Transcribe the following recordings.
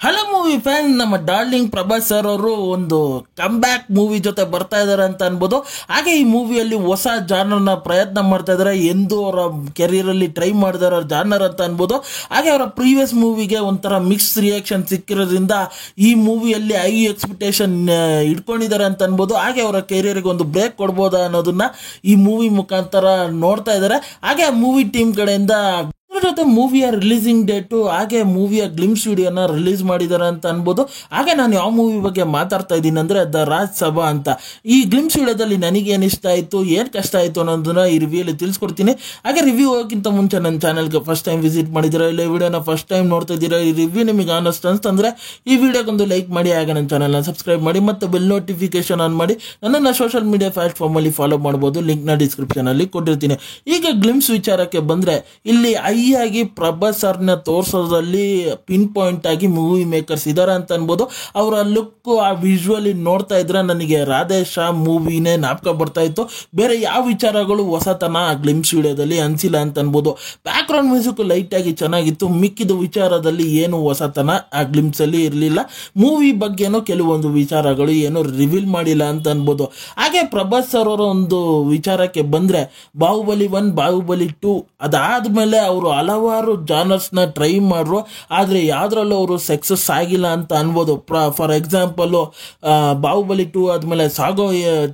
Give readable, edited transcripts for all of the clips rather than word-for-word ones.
Hello movie fan, ನಮ್ಮ darling Prabhas sir ಅವರು ಒಂದು ಕಮ್ ಬ್ಯಾಕ್ ಮೂವಿ ಜೊತೆ ಬರ್ತಾ ಇದ್ದಾರೆ ಅಂತ ಅನ್ಬೋದು. ಹಾಗೆ ಈ ಮೂವಿಯಲ್ಲಿ ಹೊಸ ಜಾನರ್ನ ಪ್ರಯತ್ನ ಮಾಡ್ತಾ ಇದ್ದಾರೆ, ಎಂದು ಅವರ ಕೆರಿಯರ್ ಅಲ್ಲಿ ಟ್ರೈ ಮಾಡಿದಾರ ಜಾನರ್ ಅಂತ ಅನ್ಬೋದು. ಹಾಗೆ ಅವರ ಪ್ರೀವಿಯಸ್ ಮೂವಿಗೆ ಒಂಥರ ಮಿಕ್ಸ್ ರಿಯಾಕ್ಷನ್ ಸಿಕ್ಕಿರೋದ್ರಿಂದ ಈ ಮೂವಿಯಲ್ಲಿ ಹೈ ಎಕ್ಸ್ಪೆಕ್ಟೇಷನ್ ಇಟ್ಕೊಂಡಿದ್ದಾರೆ ಅಂತ ಅನ್ಬೋದು. ಹಾಗೆ ಅವರ ಕೆರಿಯರ್ಗೆ ಒಂದು ಬ್ರೇಕ್ ಕೊಡ್ಬೋದಾ ಅನ್ನೋದನ್ನ ಈ ಮೂವಿ ಮುಖಾಂತರ ನೋಡ್ತಾ ಇದ್ದಾರೆ. ಹಾಗೆ ಮೂವಿ ಟೀಮ್ ಕಡೆಯಿಂದ ಜೊತೆ ಮೂವಿಯ ರಿಲೀಸಿಂಗ್ ಡೇಟು ಹಾಗೆ ಮೂವಿಯ ಗ್ಲಿಮ್ಸ್ ವಿಡಿಯೋನ ರಿಲೀಸ್ ಮಾಡಿದ್ದಾರೆ ಅಂತ ಅನ್ಬೋದು. ಹಾಗೆ ನಾನು ಯಾವ ಮೂವಿ ಬಗ್ಗೆ ಮಾತಾಡ್ತಾ ಇದ್ದೀನಿ ಅಂದ್ರೆ ದ ರಾಜ್ ಸಭಾ ಅಂತ. ಈ ಗ್ಲಿಮ್ಸ್ ವಿಡಿಯೋದಲ್ಲಿ ನನಗೇನು ಇಷ್ಟ ಆಯಿತು, ಏನು ಕಷ್ಟ ಆಯಿತು ಅನ್ನೋದನ್ನ ಈ ರಿವ್ಯೂಲಿ ತಿಳಿಸ್ಕೊಡ್ತೀನಿ. ಹಾಗೆ ರಿವ್ಯೂ ಹೋಗೋಕ್ಕಿಂತ ಮುಂಚೆ ನನ್ನ ಚಾನಲ್ಗೆ ಫಸ್ಟ್ ಟೈಮ್ ವಿಸಿಟ್ ಮಾಡಿದ್ದೀರಾ, ಇಲ್ಲ ಈ ವಿಡಿಯೋನ ಫಸ್ಟ್ ಟೈಮ್ ನೋಡ್ತಾ ಇದ್ದೀರಾ, ಈ ರಿವ್ಯೂ ನಿಮಗೆ ಆನಸ್ಟ್ ಅನ್ಸ್ತಂದ್ರೆ ಈ ವಿಡಿಯೋಗೊಂದು ಲೈಕ್ ಮಾಡಿ, ಹಾಗೆ ನನ್ನ ಚಾನಲ್ನ ಸಬ್ಸ್ಕ್ರೈಬ್ ಮಾಡಿ ಮತ್ತು ಬೆಲ್ ನೋಟಿಫಿಕೇಶನ್ ಆನ್ ಮಾಡಿ ನನ್ನನ್ನು ಸೋಷಿಯಲ್ ಮೀಡಿಯಾ ಪ್ಲಾಟ್ಫಾರ್ಮಲ್ಲಿ ಫಾಲೋ ಮಾಡ್ಬೋದು. ಲಿಂಕ್ನ ಡಿಸ್ಕ್ರಿಪ್ಷನಲ್ಲಿ ಕೊಟ್ಟಿರ್ತೀನಿ. ಈಗ ಗ್ಲಿಮ್ಸ್ ವಿಚಾರಕ್ಕೆ ಬಂದರೆ ಇಲ್ಲಿ ಆಗಿ ಪ್ರಭಾಸ್ ಸರ್ನ ತೋರಿಸೋದ್ರಲ್ಲಿ ಪಿನ್ ಪಾಯಿಂಟ್ ಆಗಿ ಮೂವಿ ಮೇಕರ್ಸ್ ಇದಾರೆ ಅಂತ ಅನ್ಬೋದು. ಅವರ ಲುಕ್ ಆ ವಿಜುವಲಿ ನೋಡ್ತಾ ಇದ್ರೆ ನನಗೆ ರಾಧೇಶಾ ಮೂವಿನೇ ಜ್ಞಾಪಕ ಬರ್ತಾ ಇತ್ತು. ಬೇರೆ ಯಾವ ವಿಚಾರಗಳು ಹೊಸತನ ಆ ಗ್ಲಿಮ್ಸ್ ವಿಡಿಯೋದಲ್ಲಿ ಅನ್ಸಿಲ್ಲ ಅಂತ ಅನ್ಬೋದು. ಬ್ಯಾಕ್ ಗ್ರೌಂಡ್ ಮ್ಯೂಸಿಕ್ ಲೈಟ್ ಆಗಿ ಚೆನ್ನಾಗಿತ್ತು. ಮಿಕ್ಕಿದ ವಿಚಾರದಲ್ಲಿ ಏನು ಹೊಸತನ ಆ ಗ್ಲಿಮ್ಸ್ ಅಲ್ಲಿ ಇರಲಿಲ್ಲ. ಮೂವಿ ಬಗ್ಗೆನೂ ಕೆಲವೊಂದು ವಿಚಾರಗಳು ಏನು ರಿವೀಲ್ ಮಾಡಿಲ್ಲ ಅಂತ ಅನ್ಬೋದು. ಹಾಗೆ ಪ್ರಭಾಸ್ ಸರ್ ಅವರ ಒಂದು ವಿಚಾರಕ್ಕೆ ಬಂದ್ರೆ ಬಾಹುಬಲಿ 1 ಬಾಹುಬಲಿ 2 ಅದಾದ್ಮೇಲೆ ಅವರು ಹಲವಾರು ಜಾನರ್ಸ್ನ ಟ್ರೈ ಮಾಡ್ರು, ಆದರೆ ಯಾವ್ದ್ರಲ್ಲೂ ಅವರು ಸಕ್ಸಸ್ ಆಗಿಲ್ಲ ಅಂತ ಅನ್ಬೋದು. ಫಾರ್ ಎಕ್ಸಾಂಪಲ್ ಬಾಹುಬಲಿ 2 ಆದ್ಮೇಲೆ ಸಾಗೋ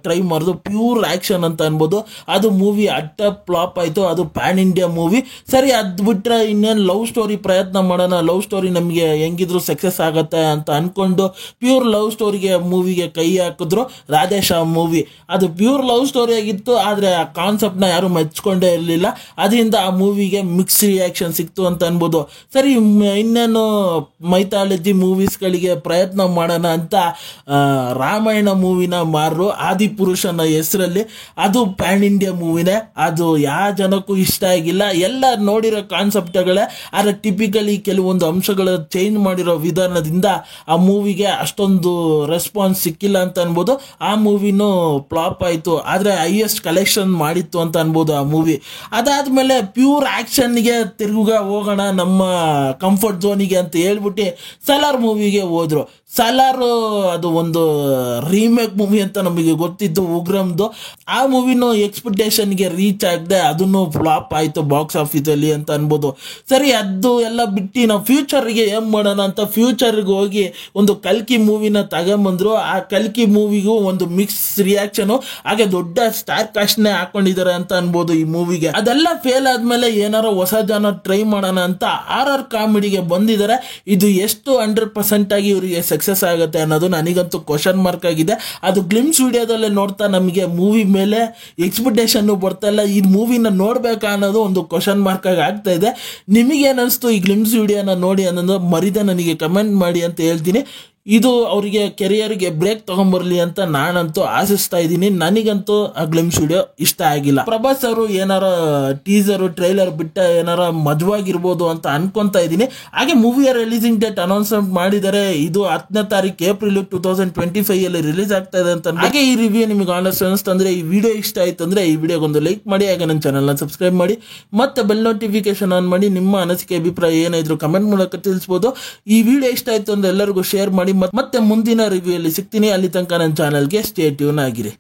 ಟ್ರೈ ಮಾಡಿದ್ರು, ಪ್ಯೂರ್ ಆಕ್ಷನ್ ಅಂತ ಅನ್ಬೋದು. ಅದು ಮೂವಿ ಅಟ್ಟ ಫ್ಲಾಪ್ ಆಯ್ತು. ಅದು ಪ್ಯಾನ್ ಇಂಡಿಯಾ ಮೂವಿ. ಸರಿ, ಅದ್ ಬಿಟ್ರೆ ಇನ್ನೇನು ಲವ್ ಸ್ಟೋರಿ ಪ್ರಯತ್ನ ಮಾಡೋಣ, ಲವ್ ಸ್ಟೋರಿ ನಮಗೆ ಹೆಂಗಿದ್ರು ಸಕ್ಸಸ್ ಆಗತ್ತೆ ಅಂತ ಅನ್ಕೊಂಡು ಪ್ಯೂರ್ ಲವ್ ಸ್ಟೋರಿಗೆ ಮೂವಿಗೆ ಕೈ ಹಾಕಿದ್ರು ರಾಧೇಶಾ ಮೂವಿ. ಅದು ಪ್ಯೂರ್ ಲವ್ ಸ್ಟೋರಿ ಆಗಿತ್ತು, ಆದರೆ ಆ ಕಾನ್ಸೆಪ್ಟ್ನ ಯಾರು ಮೆಚ್ಕೊಂಡೇ ಇರಲಿಲ್ಲ. ಅದರಿಂದ ಆ ಮೂವಿಗೆ ಮಿಕ್ಸ್ ರಿಯಾಕ್ಷನ್ ಸಿಕ್ತು ಅಂತ ಅನ್ಬೋದು. ಸರಿ, ಇನ್ನೇನು ಮೈಥಾಲಜಿ ಮೂವೀಸ್ಗಳಿಗೆ ಪ್ರಯತ್ನ ಮಾಡೋಣ ಅಂತ ರಾಮಾಯಣ ಮೂವಿನ ಮಾರು ಆದಿಪುರುಷನ ಹೆಸರಲ್ಲಿ. ಅದು ಪ್ಯಾನ್ ಇಂಡಿಯಾ ಮೂವಿನೇ. ಅದು ಯಾವ ಜನಕ್ಕೂ ಇಷ್ಟ ಆಗಿಲ್ಲ. ಎಲ್ಲ ನೋಡಿರೋ ಕಾನ್ಸೆಪ್ಟ್ಗಳೇ, ಆದರೆ ಟಿಪಿಕಲಿ ಕೆಲವೊಂದು ಅಂಶಗಳ ಚೇಂಜ್ ಮಾಡಿರೋ ವಿಧಾನದಿಂದ ಆ ಮೂವಿಗೆ ಅಷ್ಟೊಂದು ರೆಸ್ಪಾನ್ಸ್ ಸಿಕ್ಕಿಲ್ಲ ಅಂತ ಅನ್ಬೋದು. ಆ ಮೂವಿನೂ ಫ್ಲಾಪ್ ಆಯಿತು, ಆದರೆ ಹೈಯೆಸ್ಟ್ ಕಲೆಕ್ಷನ್ ಮಾಡಿತ್ತು ಅಂತ ಅನ್ಬೋದು ಆ ಮೂವಿ. ಅದಾದ್ಮೇಲೆ ಪ್ಯೂರ್ ಆಕ್ಷನ್ಗೆ ತಿರುಗ ಹೋಗೋಣ ನಮ್ಮ ಕಂಫರ್ಟ್ ಝೋನಿಗೆ ಅಂತ ಹೇಳ್ಬಿಟ್ಟು ಸಲಾರ್ ಮೂವಿಗೆ ಹೋದ್ರು. ಸಲಾರ್ ಅದು ಒಂದು ರೀಮೇಕ್ ಮೂವಿ ಅಂತ ನಮಗೆ ಗೊತ್ತಿದ್ದು ಉಗ್ರಮ್ದು. ಆ ಮೂವಿನೂ ಎಕ್ಸ್ಪೆಕ್ಟೇಷನ್ಗೆ ರೀಚ್ ಆಗದೆ ಅದನ್ನು ಫ್ಲಾಪ್ ಆಯಿತು ಬಾಕ್ಸ್ ಆಫೀಸಲ್ಲಿ ಅಂತ ಅನ್ಬೋದು. ಸರಿ, ಅದು ಎಲ್ಲ ಬಿಟ್ಟು ನಾವು ಫ್ಯೂಚರ್ಗೆ ಏನ್ ಮಾಡೋಣ ಅಂತ ಫ್ಯೂಚರ್ಗೆ ಹೋಗಿ ಒಂದು ಕಲ್ಕಿ ಮೂವಿನ ತಗೊಂಬಂದ್ರು. ಆ ಕಲ್ಕಿ ಮೂವಿಗೂ ಒಂದು ಮಿಕ್ಸ್ ರಿಯಾಕ್ಷನ್, ಹಾಗೆ ದೊಡ್ಡ ಸ್ಟಾರ್ ಕಾಸ್ಟ್ನೇ ಹಾಕೊಂಡಿದ್ದಾರೆ ಅಂತ ಅನ್ಬೋದು ಈ ಮೂವಿಗೆ. ಅದೆಲ್ಲ ಫೇಲ್ ಆದ್ಮೇಲೆ ಏನಾರ ಹೊಸ ಜನ ಟ್ರೈ ಮಾಡೋಣ ಅಂತ ಆರ್ ಕಾಮಿಡಿಗೆ ಬಂದಿದ್ದಾರೆ. ಇದು ಎಷ್ಟು 100% ಆಗಿ ಇವರಿಗೆ ಸಕ್ಸಸ್ ಆಗುತ್ತೆ ಅನ್ನೋದು ನನಗಂತೂ ಕ್ವಶನ್ ಮಾರ್ಕ್ ಆಗಿದೆ. ಅದು ಗ್ಲಿಮ್ಸ್ ವಿಡಿಯೋದಲ್ಲೇ ನೋಡ್ತಾ ನಮಗೆ ಮೂವಿ ಮೇಲೆ ಎಕ್ಸ್ಪೆಕ್ಟೇಷನ್ ಬರ್ತಾ ಇಲ್ಲ. ಈ ಮೂವಿನ ನೋಡ್ಬೇಕಾ ಅನ್ನೋದು ಒಂದು ಕ್ವಶನ್ ಮಾರ್ಕ್ ಆಗಿ ಆಗ್ತಾ ಇದೆ. ನಿಮಗೇನಿಸ್ತು ಈ ಗ್ಲಿಮ್ಸ್ ವಿಡಿಯೋನ ನೋಡಿ ಅನ್ನೋದು ಮರಿದ ನನಗೆ ಕಮೆಂಟ್ ಮಾಡಿ ಅಂತ ಹೇಳ್ತೀನಿ. ಇದು ಅವರಿಗೆ ಕೆರಿಯರ್ಗೆ ಬ್ರೇಕ್ ತಗೊಂಡ್ಬರ್ಲಿ ಅಂತ ನಾನಂತೂ ಆಶಿಸ್ತಾ ಇದ್ದೀನಿ. ನನಗಂತೂ ಆ ಗ್ಲಿಮ್ಸ್ ವಿಡಿಯೋ ಇಷ್ಟ ಆಗಿಲ್ಲ. ಪ್ರಭಾಸ್ ಅವರು ಏನಾರ ಟೀಸರ್ ಟ್ರೈಲರ್ ಬಿಟ್ಟ ಏನಾರ ಮಜವಾಗಿರ್ಬೋದು ಅಂತ ಅನ್ಕೊಂತಾ ಇದ್ದೀನಿ. ಹಾಗೆ ಮೂವಿಯ ರಿಲೀಸಿಂಗ್ ಡೇಟ್ ಅನೌನ್ಸ್ಮೆಂಟ್ ಮಾಡಿದರೆ, ಇದು 10ನೇ ತಾರೀಕು ಏಪ್ರಿಲ್ 2025 ಅಲ್ಲಿ ರಿಲೀಸ್ ಆಗ್ತಾ ಇದೆ ಅಂತ. ಹಾಗೆ ಈ ರಿವ್ಯೂ ನಿಮಗೆ ಆನಸ್ಟ್ ಅನಿಸ್ತಂದ್ರೆ, ಈ ವಿಡಿಯೋ ಇಷ್ಟ ಆಯ್ತು ಅಂದ್ರೆ ಈ ವಿಡಿಯೋಗೊಂದು ಲೈಕ್ ಮಾಡಿ, ಹಾಗೆ ನನ್ನ ಚಾನಲ್ನ ಸಬ್ಸ್ಕ್ರೈಬ್ ಮಾಡಿ ಮತ್ತೆ ಬೆಲ್ ನೋಟಿಫಿಕೇಶನ್ ಆನ್ ಮಾಡಿ. ನಿಮ್ಮ ಅನಿಸಿಕೆ ಅಭಿಪ್ರಾಯ ಏನಾದ್ರು ಕಮೆಂಟ್ ಮೂಲಕ ತಿಳಿಸಬಹುದು. ಈ ವಿಡಿಯೋ ಇಷ್ಟ ಆಯ್ತು ಅಂದ್ರೆ ಎಲ್ಲರಿಗೂ ಶೇರ್ ಮಾಡಿ. ಮತ್ತೆ ಮುಂದಿನ ರಿವ್ಯೂ ಅಲ್ಲಿ ಸಿಗ್ತೀನಿ. ಅಲ್ಲಿ ತನಕ ನನ್ನ ಚಾನಲ್ಗೆ ಸ್ಟೇ ಟ್ಯೂನ್ ಆಗಿರಿ.